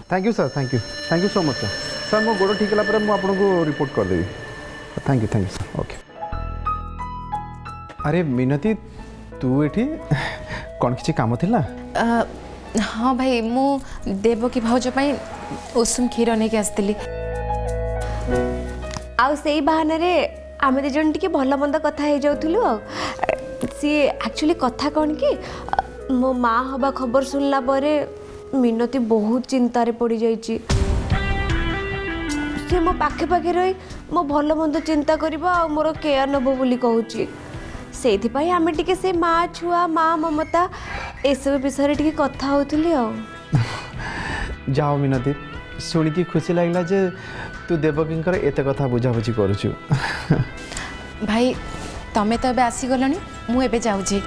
Thank you sir, thank you so much sir. Sir मो गोड़ ठीक है आपको रिपोर्ट करदेवी। Thank you sir. ओके। अरे मिनती तू ये कौन किसी काम थिला? हाँ भाई मु देवकी भाउज उषुम क्षीर नहीं आसती। आउ से बहाना रे आम दु जन टी भल मंद कथा हो जाऊँ। सी एक्चुअली कथा कौन कि मो माँ हवा खबर सुनला परे मिनती बहुत चिंतार पड़ जाइए। सी मो पाखे पाखे रही मो भल मंद चिंता करबा आ मोर केयर नब बोली कहूची। से आम टे से माँ छुआ माँ ममता एसब विषय टे कथा होतुली। जाओ मिनती शुणिकी खुशी लगला जे तू देवकींकर एत कथा बुझाबुझी करुचु। भाई तमें तो आसीगल मुझे जाऊँगी।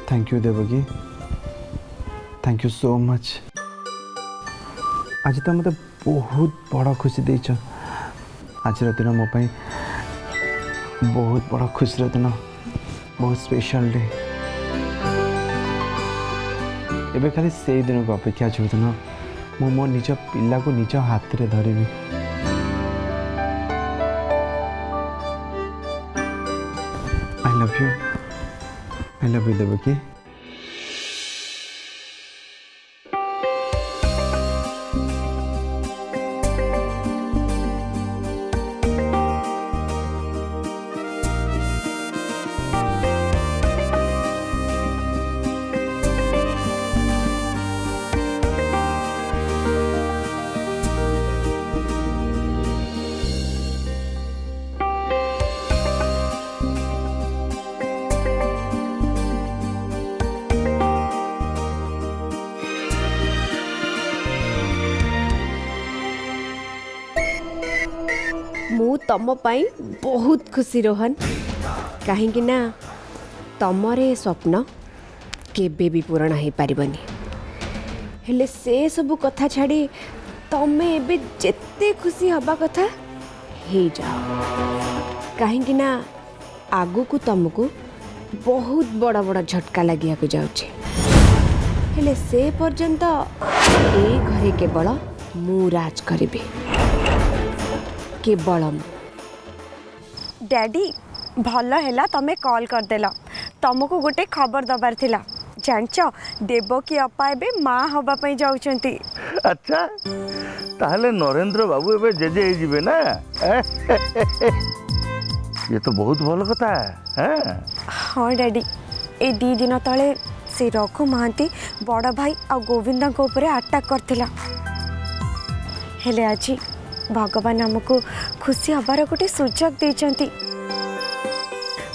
Thank you Devaki, thank you so much. आज तो मत बहुत बड़ा खुशी देच। आज दिन मो पाई बहुत बड़ा खुशी दिन, बहुत स्पेशल डे। एबे खाली से दिन को अपेक्षा जो दिन मो मो निज पिला को निज हाथ रे धरबी। I love you Devaki. मु तम पाई बहुत खुशी रोहन, कहीं ना तमर ए स्वप्न केबे भी पूरण हो पारिबनी। हेले से सब कथा छाड़ी तमे एबे जेते खुशी हबा कथा हे जाओ, कहीं ना आगु को तुमको बहुत बड़ा बड़ा झटका लगिया को जाउछे। हेले से पर्यंत ए घरे केवल मु राज करिबे, केवल डैडी भल है तमें कॉल करदेल। तुमको गोटे खबर दबार थिला जानच देवकी अपा एबे माँ हवाई जाउछंती। अच्छा ताहले नरेंद्र बाबू एबे जेजे ही जीवे ना। ये तो बहुत भल कथा है। हाँ डैडी ए 2 दिन तले से रघु महांती बड़ भाई आ गोविंदा को ऊपर अटैक करथिला। हेले आज भगवान आमको खुशी हबार गोटे सुजोग देइचंती।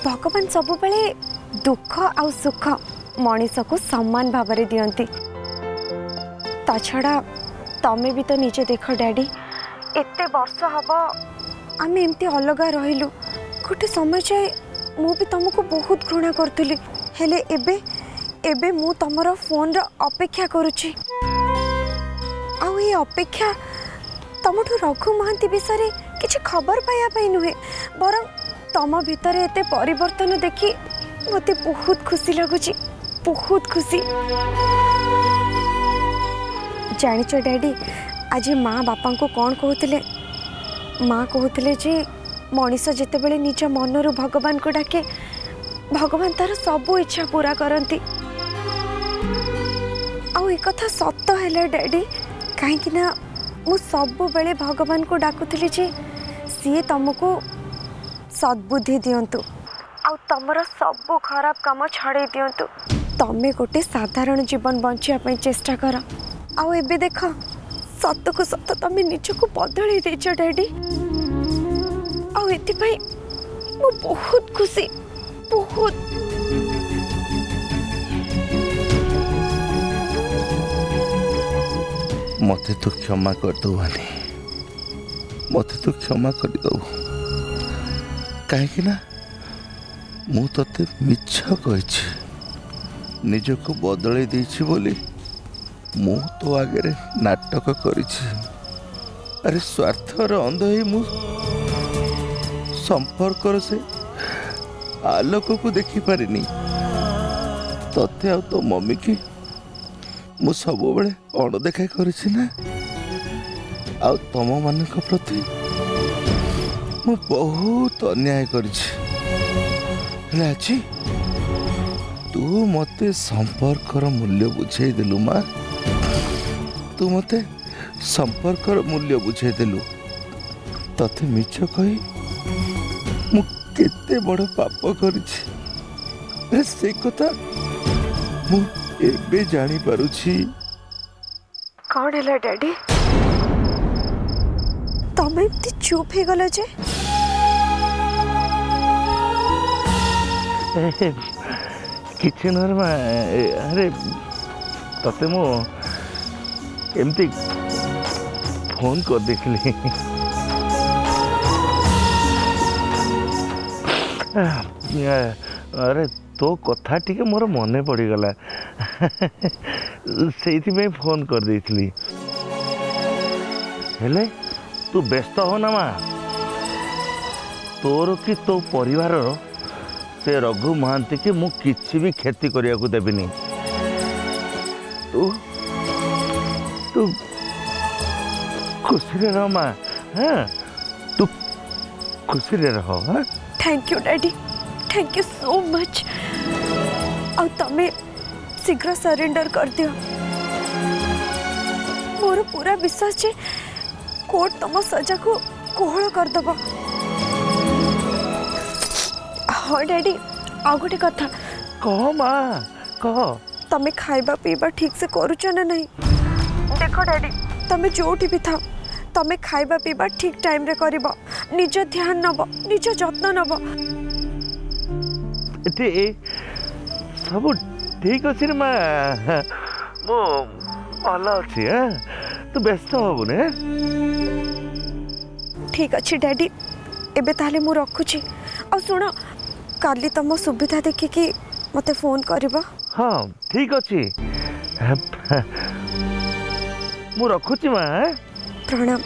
भगवान सब बेले दुख आ सुख मनीष को समान भाव में दियंती। ता छड़ा तमें भी तो निजे देख डैडी एते वर्ष हब आम एमती अलग रहिलु। गोटे समय जाए मु भी तुमको बहुत घृणा करथुली। हेले एबे एबे मु तमरो फोन रो अपेक्षा करुची। आ ये अपेक्षा तमठु रघु महांती विषय किसी खबर पाया नुहे, बरं तम भितर एते परिवर्तन देखी मते बहुत खुशी लगुची, बहुत खुशी। जानिच डैडी आज माँ बापा को कौन कहते? माँ कहते जे मनीष जिते बड़े निज मनरू भगवान को डाके भगवान तार सब इच्छा पूरा करती। आउ एक कथा सत है डैडी, कहीं ना मु सब बेले भगवान को डाकुली जे सी तुमको सद्बुद्धि दिंतु आ तुमर सब खराब काम छड़े दिंतु। तमें गोटे साधारण जीवन बंचापी चेष्टा कर। आउ एबे देख सत को सत तमें निजको बदल देच डैडी। आउ एथिपाई मु बहुत खुशी, बहुत। मते तो क्षमा कर दो वानी, मते तो क्षमा कर दो। କାହିଁକି ନା ମୁଁ ତତେ ମିଛ କହିଛି, ନିଜକୁ ବଦଳେଇ ଦେଇଛି ବୋଲି ମୁଁ ତୋ ଆଗରେ ନାଟକ କରିଛି। ଆରେ ସ୍ୱାର୍ଥର ଅନ୍ଧ ହେଇ ମୁଁ ସମ୍ପର୍କର ସେ ଆଲୋକକୁ ଦେଖିପାରିନି। ତତେ ଆଉ ତୋ ମମିକି ମୁଁ ସବୁବେଳେ ଅଣଦେଖା କରିଛି ନା। ଆଉ ତମମାନଙ୍କ ପ୍ରତି ମୁଁ ବହୁତ ଅନ୍ୟାୟ କରିଛି। ହେଲେ ଆଜି ତୁ ମୋତେ ସମ୍ପର୍କର ମୂଲ୍ୟ ବୁଝେଇ ଦେଲୁ ମା। ତୁ ମୋତେ ସମ୍ପର୍କର ମୂଲ୍ୟ ବୁଝେଇ ଦେଲୁ। ତତେ ମିଛ କହି ମୁଁ କେତେ ବଡ଼ ପାପ କରିଛି ସେ କଥା ମୁଁ ଏବେ ଜାଣିପାରୁଛି। କ'ଣ ହେଲା ଡ୍ୟାଡି? ତମେ ଏମିତି ଚୁପ୍ ହେଇଗଲ ଯେ? କିଛି ନୁହେଁ ମା। ଆରେ ତତେ ମୁଁ ଏମିତି ଫୋନ କରିଦେଇଥିଲି। ଆରେ ତୋ କଥା ଟିକେ ମୋର ମନେ ପଡ଼ିଗଲା, ସେଇଥିପାଇଁ ଫୋନ କରିଦେଇଥିଲି। ହେଲେ ତୁ ବ୍ୟସ୍ତ ହନା ମା। ତୋର କି ତୋ ପରିବାରର ସେ ରଘୁ ମହାନ୍ତି କି ମୁଁ କିଛି ବି କ୍ଷତି କରିବାକୁ ଦେବିନି। ତୁ ତୁ ଖୁସିରେ ରହ ମା। ହଁ, ତୁ ଖୁସିରେ ରହ। ହଁ, thank you daddy, thank you so much. और तमे शीघ्र सरेंडर कर दियो। मोर पूरा विश्वास जे कोर्ट तम सजा को कोहल कर दबो। हाँ डैडी, आ गोटे कथा कह मा कह। तमे खाइबा पीबा ठीक से करूच ना नहीं? देखो डैडी, तमे जोठी भी था तमे खाइबा पीबा ठीक टाइम रे करिबो, निज ध्यान नब, निज जत्न नब। सब ठीक अच्छे मा। मु भल अच्छी। तू व्यस्त हबुने। ठीक अच्छे डैडी, एबे ताले मु रखुची। आ सुन, काली तम सुविधा देखिकी मते फोन करिबो। हाँ ठीक अच्छे, मु रखुची मा। प्रणाम।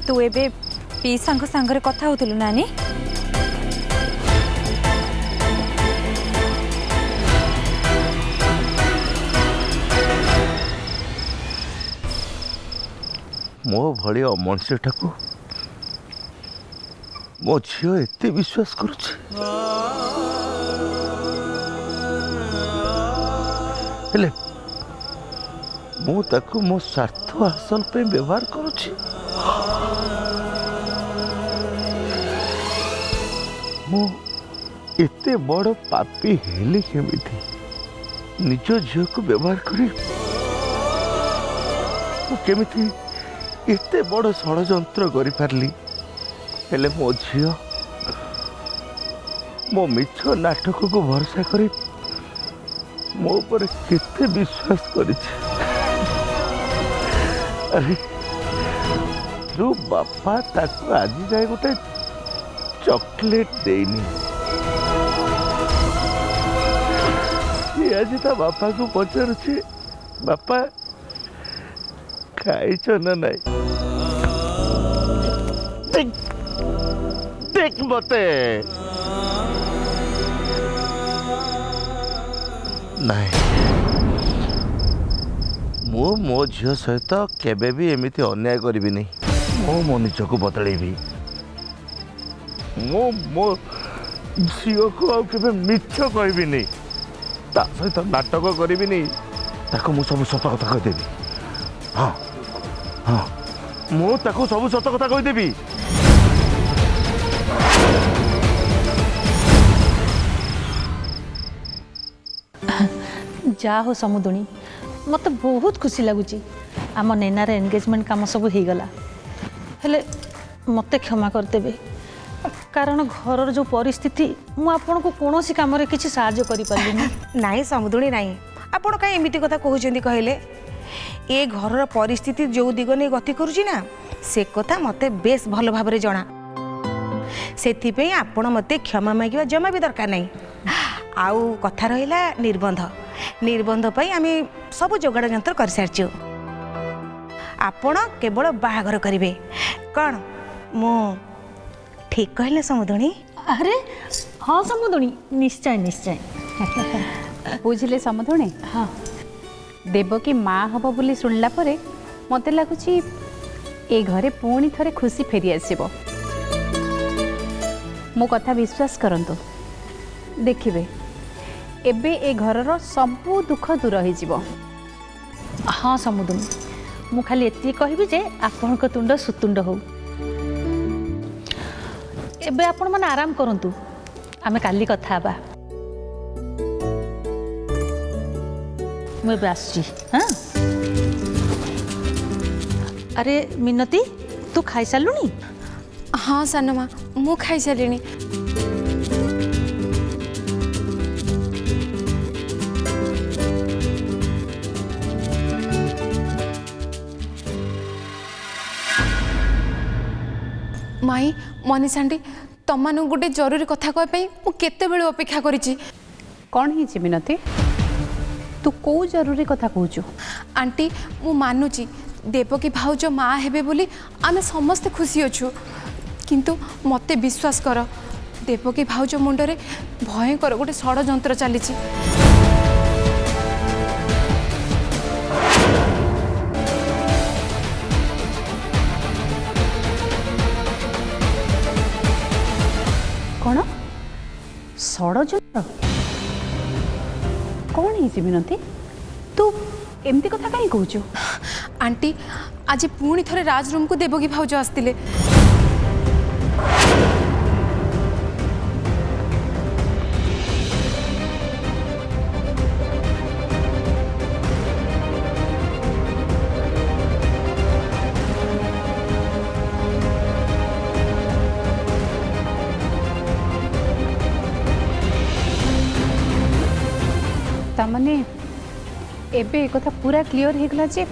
तू एबे पीसांग सांगरे कथा होतलु नानी? मो भली अमनुष्यटा को मो झील एत विश्वास करुच्छे। हेले मु ताको मो स्वार्थ हासिल पे व्यवहार करुच्छी। मु एते बड़ पापी हेली केमिति निज झील को व्यवहार करी मु केमिति एते बड़ षड़यंत्र करि पारली। हेले मो झील मो मिछ नाटक को भरोसा करी मो पर केते विश्वास करिछि। अरे जो बापा ताको आज जाए गोटे चॉकलेट देनी, सी आज ता बापा को पचारुछि, बापा खाइछ ना नहीं? देख देख मते नहीं। मु मो झील सहित केबे भी एमिति अन्याय करिबि नहीं। मो निज को बदलेबी। मो झील को आ केबे मिछ कहबी नहीं। ता सहित नाटक करिबि नहीं। ताको मु सब सत कथा कह देबी। हाँ हाँ, मु ताको सब सत कथा कह देबी। जा हो समुदुणी मत बहुत खुशी लगुच आम नैनार एंगेजमेंट काम सब हो गला हेले मत क्षमा करदेवे कारण घर जो परिस्थिति मु आपन को कौन सी काम किसी साहाय्य करि पारलिनी नाई समुदुणी नाई आपण कहीं एमती कथा कहते कहले ए घर परिस्थिति जो दिग नहीं गति करुची ना से कथा मते बेस भल भाव जना से आपण मते क्षमा मांगा जमा भी दरकार नहीं आउ कथा रहा निर्बंध निर्बंध पर आम सब जोगाड़ जंत्र कर सारी आपण केवल बाहागर करेंगे कौन मु ठीक कहले समुदुणी अरे हाँ समुदुणी निश्चय निश्चय बुझिले समुदुणी हाँ देवकी माँ हब बोली शुणला परे मते लगुच ए घरे पुणी थरे खुशी फेरी आसीबो मो कथा विश्वास करंतु देखिबे एबे ए घरर सबू दुख दूर हो जीवो हाँ समुदुणी मु खाली एति कहबी जे आपन को तुंड सुतुंड हो एबे आपण मन आराम करंतु आमे काली कथा हबा मैं आसुची हाँ अरे मिनती तू खाई सालुनी हाँ सानमा मु खाई सारिणी माई मनीषांटी तम मान गोटे जरूरी कथा कहवाई केते बेलू अपेक्षा करिछि कौन ही मिनती तू कौ जरूरी कथा कहूचु आंटी मु मानुची देवकी भाउज माँ हेबे बोली आमे समस्ते खुशी अछु किंतु मते विश्वास कर देवकी भाउज मुंडरे भयंकर गोटे षड़यंत्र चलीछि कौन षड़यंत्र कौन ही मिनती तू एमती कथा कहीं कहूचु आंटी आज पुणी थरे राज रूम को देवकी भाउज आसतिले तामने एबे एक कथा पूरा क्लियर हो गला जे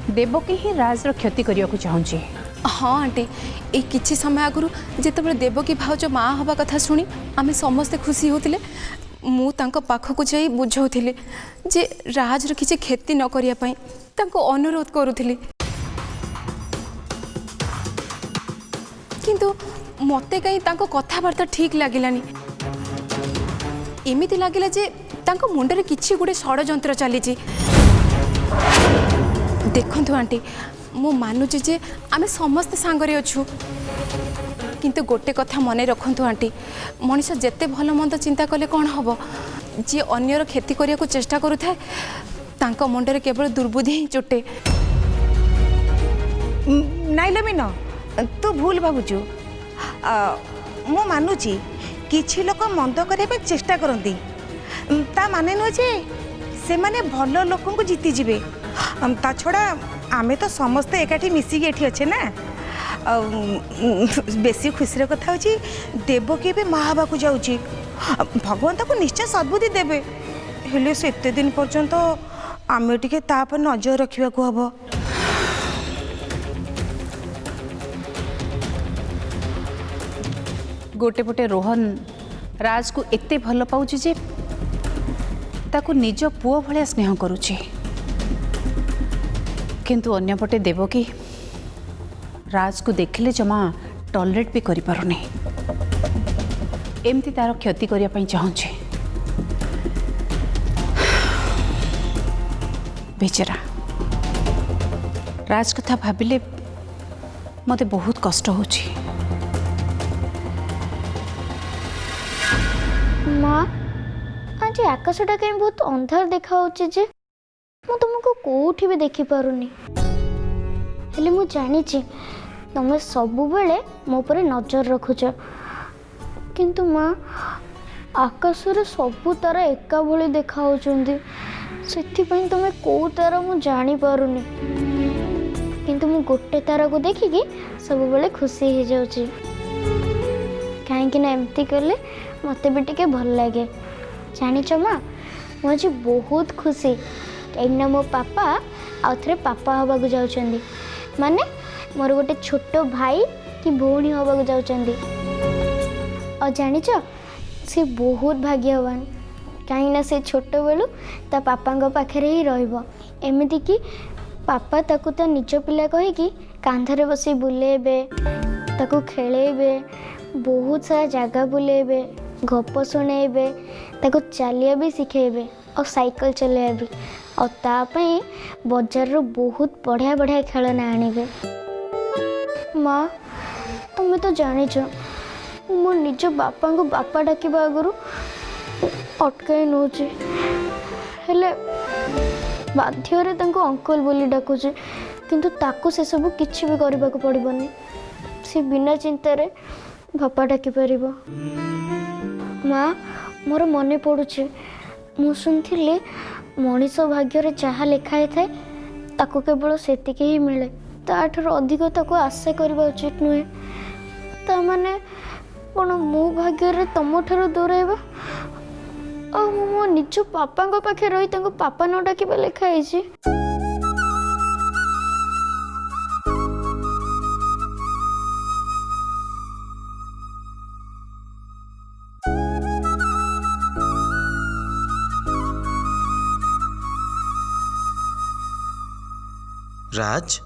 देवकी ही राजर क्षति करने को चाहूँगी हाँ आंटी ये किछि समय आगु जिते देवकी भाउज माँ हवा कथा शुणी आमे समस्ते खुशी होतिले मु तांको पाखकु जाई बुझाउथिले जे राजर किछि क्षति न करिया पई तांको अनुरोध करूथिली किंतु मते कहीं तांको कथाबार्ता ठीक लागिलानी एमिति लागिला जे तांको मुंडरे किछि गुडे षड़यंत्र चलीछि देखंतु आंटी मु मानुची जे आमे समस्त सांगरे अछु किंतु गोटे कथा मने रखंतु आंटी मनीष जेते भल मंद चिंता कले कौन हम जी अन्यर क्षति करने को चेष्टा करुए तांको मुंडरे केवल दुर्बुद्धि ही चुटे नाइल मीन तू भूल भावुचु मु मानुची किछि लोक मंद करने चेष्टा करती ता माने नुह जे से माने भल लोक को जीति जीवे ता छड़ा आमे तो समस्ते एकाठी मिसिकी एठी अच्छे ना बेसी खुशी कथा होची देवकी भी माँ हवा को जाऊँगी भगवान ताको निश्चय सद्बुद्धि देवे हेले से एते दिन पर्यंत आमे टिके ता पर नजर रखिबा को हबो गोटे पटे रोहन राज को एते भल पाउची जे ताको निज पुओ भलिया स्नेह करुची किंतु अन्यपटे देवकी राज को देखिले जमा टॉलरेट भी करि पारुनी एमती तार क्षति करिया पई चाहूँचे बेचारा राज कथा भाबिले मते बहुत कष्ट होची माँ आज आकाशटा कहीं बहुत अंधार देखा जे मु तुमको कोठी भी देखि पारुनी हेले मु जानी तुम सब बेले मो पर नजर रखुच किंतु माँ ଆକାଶରେ ସବୁ ତାରା ଏକା ଭଳି ଦେଖାଯାଉଛନ୍ତି। ସେଥିପାଇଁ ତୁମେ କେଉଁ ତାରା ମୁଁ ଜାଣିପାରୁନି, କିନ୍ତୁ ମୁଁ ଗୋଟେ ତାରାକୁ ଦେଖିକି ସବୁବେଳେ ଖୁସି ହେଇଯାଉଛି। କାହିଁକି ନା ଏମିତି କଲେ ମୋତେ ବି ଟିକେ ଭଲ ଲାଗେ। ଜାଣିଛ ମା, ମୁଁ ଆଜି ବହୁତ ଖୁସି, କାହିଁକିନା ମୋ ପାପା ଆଉ ଥରେ ପାପା ହେବାକୁ ଯାଉଛନ୍ତି। ମାନେ ମୋର ଗୋଟେ ଛୋଟ ଭାଇ କି ଭଉଣୀ ହେବାକୁ ଯାଉଛନ୍ତି। ଆଉ ଜାଣିଛ, ସେ ବହୁତ ଭାଗ୍ୟବାନ, କାହିଁକିନା ସେ ଛୋଟବେଳୁ ତା ପାପାଙ୍କ ପାଖରେ ହିଁ ରହିବ। ଏମିତିକି ପାପା ତାକୁ ତା ନିଜ ପିଲା କହିକି କାନ୍ଧରେ ବସି ବୁଲେଇବେ, ତାକୁ ଖେଳେଇବେ, ବହୁତ ସାରା ଜାଗା ବୁଲେଇବେ, ଗପ ଶୁଣେଇବେ, ତାକୁ ଚାଲିବା ବି ଶିଖେଇବେ ଆଉ ସାଇକେଲ ଚଲେଇବା ବି। ଆଉ ତା ପାଇଁ ବଜାରରୁ ବହୁତ ବଢ଼ିଆ ବଢ଼ିଆ ଖେଳନା ଆଣିବେ। ମା, ତୁମେ ତ ଜାଣିଛ ମୁଁ ମୋ ନିଜ ବାପାଙ୍କୁ ବାପା ଡାକିବା ଆଗରୁ ଅଟକାଇ ନେଉଛି, ହେଲେ ବାଧ୍ୟରେ ତାଙ୍କୁ ଅଙ୍କଲ ବୋଲି ଡାକୁଛି। କିନ୍ତୁ ତାକୁ ସେସବୁ କିଛି ବି କରିବାକୁ ପଡ଼ିବନି, ସେ ବିନା ଚିନ୍ତାରେ ବାପା ଡାକିପାରିବ। ମା, ମୋର ମନେ ପଡ଼ୁଛି, ମୁଁ ଶୁଣିଥିଲି ମଣିଷ ଭାଗ୍ୟରେ ଯାହା ଲେଖା ହେଇଥାଏ ତାକୁ କେବଳ ସେତିକି ହିଁ ମିଳେ, ତାଠାରୁ ଅଧିକ ତାକୁ ଆଶା କରିବା ଉଚିତ ନୁହେଁ। ତାମାନେ କ'ଣ ମୋ ଭାଗ୍ୟରେ ତମଠାରୁ ଦୂରେଇବା ଆଉ ମୁଁ ମୋ ନିଜ ବାପାଙ୍କ ପାଖରେ ରହି ତାଙ୍କୁ ପାପା ନ ଡାକିବା ଲେଖା ହେଇଛି? राज,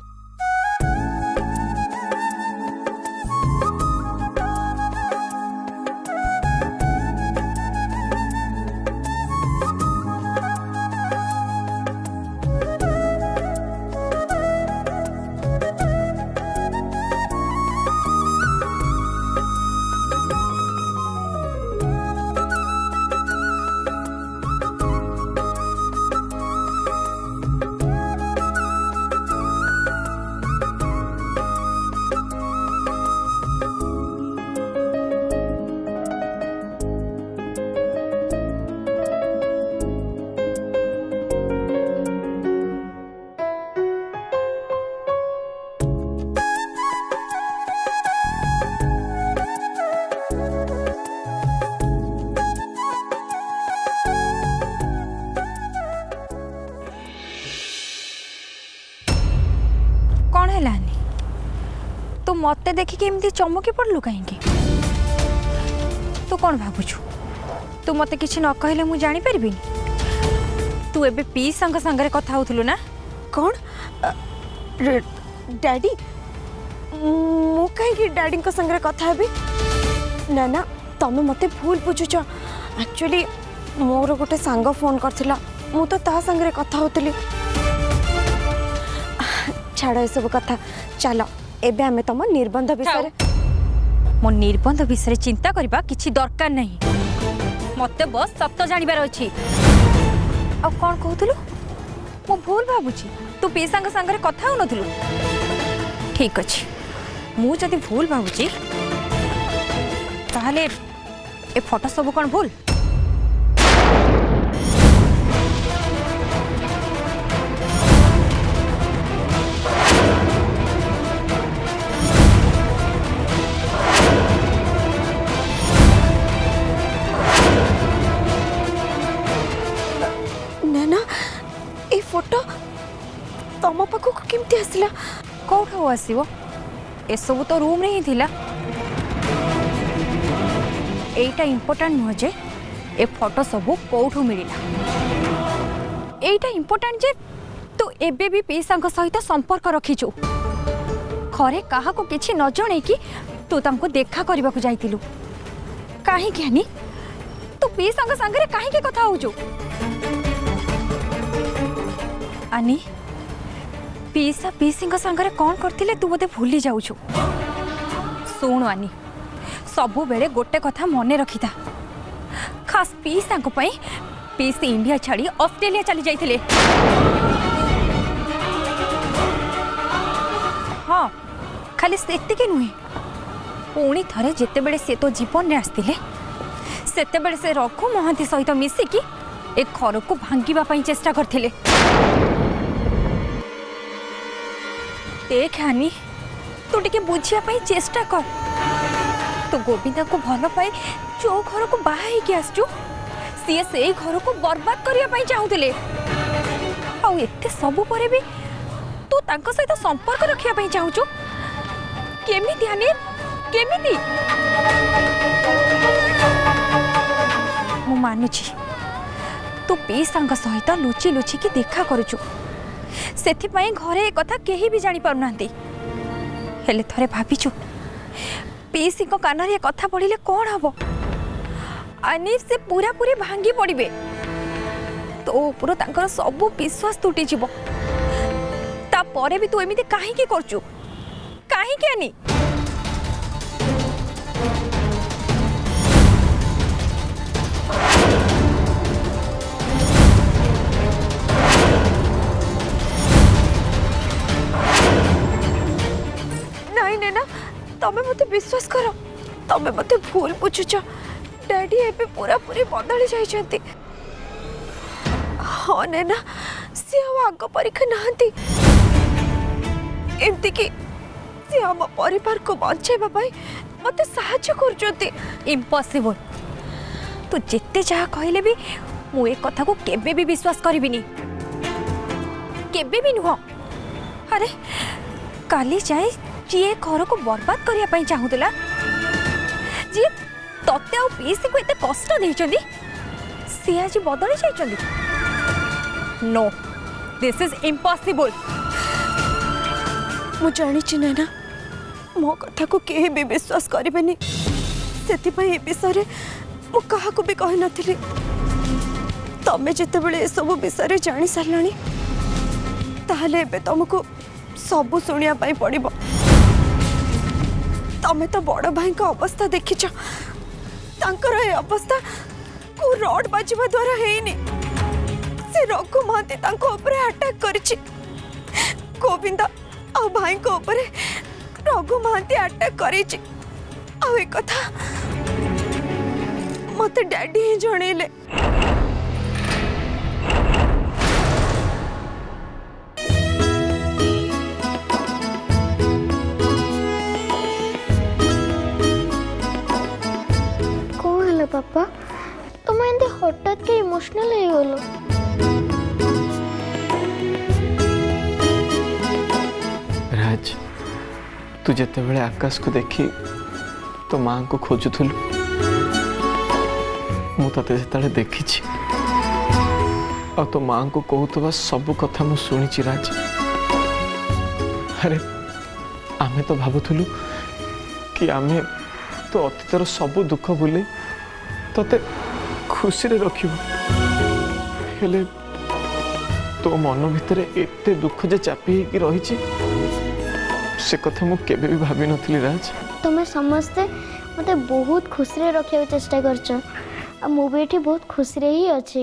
कौन है तू मत देखिकी एमती चमकी पड़लु कहीं? तू कौन भावुछु? तू मत किसी न कहले मु जानी पारिबी? तू एबे पीसा संगे कथा होथुलु ना? कौन डैडी? मु कहीं डैडी संगे कथा हेबी? ना ना, तमे मते भूल बुझुछ। एक्चुअली मोर गोटे सांग फोन करथिला, मु तो ता संगे कथा होतली। छाड़ ए सब कथा, चलो एबे हमें तुम निर्बंध विषय मो निर्बंध विषय चिंता करबा किछि दरकार नहीं। मते बस सत्य जानिबार अछि। आ कोन कहथुलु? मो भूल भाबुछि तू पीसांग संगे कथा होनथुलु? ठीक अछि, मु जदि भूल भाबुछि ताहले ए फोटो सब कोन भूल? फोटो तम पाखक केमती आसला? कौठू आसो? ए सब तो रूम रे ही थिला। एटा इम्पोर्टेंट नुह जे ए फोटो सब कौठू मिलिला। एटा इम्पोर्टेंट जे तू एबे भी पीसा सहित संपर्क रखिचु। घरे काहाको किछि न जणे कि तू तांको देखा करबा को जाइतिलु। काहे ज्ञानी तू पीसा संगे काहे कथा होचु? आनी पीसा पीसी संगे कौन करथिले तू बोधे भूली जाऊछु। सुन आनी, सबु बेले गोटे कथा मने रखिता, खास पीसा पई पीसी इंडिया छाड़ी ऑस्ट्रेलिया चली जाइथिले। हाँ, खाली सेतिके नुहे, पुणी थरे जेते बेले से तो जीवन रे आस्तिले सेतेबेले से रघु महांती सहित मिसिकी ए घर को भांगिबा पई चेष्टा करथिले। देख हानी तू टिके बुझिया पई चेष्टा कर। तो गोविंदा को भल पाए जो घर को बाहा के आसचु सी से घर को बर्बाद करिया पई चाहुतिले। आ एते सब परे भी तू तांको सहित संपर्क रखिया पई चाहुचु केमिति हानी केमिति? मु मानुची तू पीसांग सहित लुचि लुचि की देखा करुचु सेथिपाई घरे एक कथा केही भी जानी पारु नांती। हेले थरे भाबिचु पीसी को कान रे कथा पड़िले कोन हबो? अनिफ से पूरा पूरी भांगी पड़िबे तो ऊपर तांकर सब विश्वास टूटी जीवो। ता परे भी तू एमिति काहे की करचु काहे के आनी? नहीं नैना तमे मते विश्वास करो तमे मते भूल बुझुछ। डैडी एबे पूरा पूरी बदली जाइछंती। हाँ नैना से आग परीक्षा नहांती एमती कि से हम परिवार को बचाइबा पई मते सहायता करछंती। इम्पॉसिबल तू जिते जहाँ कहले भी मु एक कथा को केबे भी विश्वास करिबिनी केबे भी नुह। अरे काली जाए जी घर को बर्बाद करिया पई चाहुतला जी तते आ पीसी को एते कष्ट देइचंदी सी आज बदली जाइचंदी। No this is impossible. मु जानी नैना मो कथा को केही भी विश्वास करिबेनी सेतिपई ए विषय मु काहाको भी कहि नथिली। तमे जेतेबेले ए सब विषय जानी सारलानी ताहले एबे तुमको सब सुनिया पई पड़िबो। तमे तो बड़ भाई का अवस्था देखिछ तांकर ए अवस्था को रड बाजिबा द्वारा हेइनी से रघु महांती तांको ऊपर अटैक करिछि। गोविंदा आ भाई को ऊपर रघु महांती अटैक करिछि। आ ए कथा मते डैडी ही जणेले। पापा तुम एंदे हठात के इमोशनल हो गलो। राज तू जिते बड़े आकाश को देखी तो माँ को खोजुलु मु ते जिते देखी तो माँ को कहूबा सब कथा मु शुणी राज। अरे आमे तो भावुलु कि आमे तो अतीतर सब दुख भूले तते खुशी रे रखियो हेले तो मन भितर एते दुख जे चापी कि रही से कथा मु केबे भी भाभी नथली राज। तुम्हें समझते मते बहुत खुशी रे रखिया चेष्टा करछ आ मु भी एठी बहुत खुशी रे ही अछि।